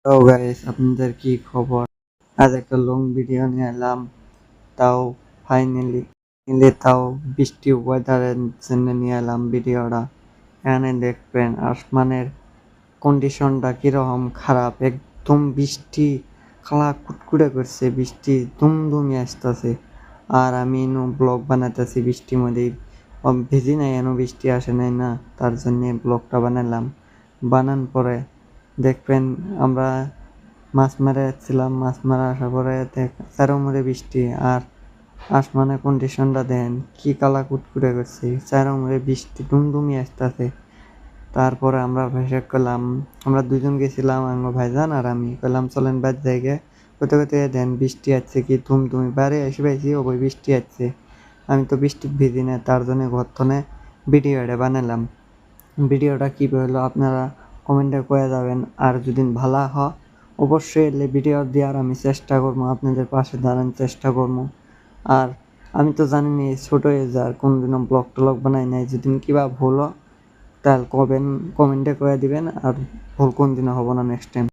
Hello guys, আপনাদের কি খবর? আজ একটা লং ভিডিও নিয়ে এলাম, তাও ফাইনালি তাও বৃষ্টি ওয়েদারের জন্য নিয়ে এলাম ভিডিওটা। এখানে দেখবেন আসমানের কন্ডিশনটা কিরকম খারাপ, একদম বৃষ্টি খালা কুটকুটে করছে, বৃষ্টি দুমদুমি আসতেছে। আর আমি এনো ব্লগ বানাতেছি বৃষ্টির মধ্যেই, ভিজি নাই, এনো বৃষ্টি আসে নাই না, তার জন্যে ব্লগটা বানালাম। বানান পরে দেখবেন আমরা মাছ মারা যাচ্ছিলাম, মাছ মারা আসার পরে চারোমুড়ে বৃষ্টি, আর আসমানের কন্ডিশনটা দেন কি কালা কুটকুটে করছে, চারোমুড়ে বৃষ্টি দুমদুমি আসতেছে। তারপরে আমরা ভেসে করলাম, আমরা দুজন গেছিলাম, আঙ্গ ভাইজান আর আমি কইলাম চলেন বাদ জায়গায়, কোথাও কোথাও দেন বৃষ্টি আসছে কি তুমি বাইরে এসে পাইছি ওই বৃষ্টি আসছে। আমি তো বৃষ্টি ভিজি না, তার জন্য ঘরতনে ভিডিওটা বানালাম। ভিডিওটা কী হলো আপনারা কমেন্টে করে যাবেন, আর যদি ভালো হয় অবশ্যই এলে ভিডিও দেওয়ার আমি চেষ্টা করবো, আপনাদের পাশে দাঁড়ানোর চেষ্টা করবো। আর আমি তো জানি না ছোটো এজ আর কোনদিনও ব্লগ টলগ বানাই নাই, যদি কিবা ভুল হয় তাহলে কমেন্টে করে দিবেন, আর ভুল কোনদিনও হবো না নেক্সট টাইম।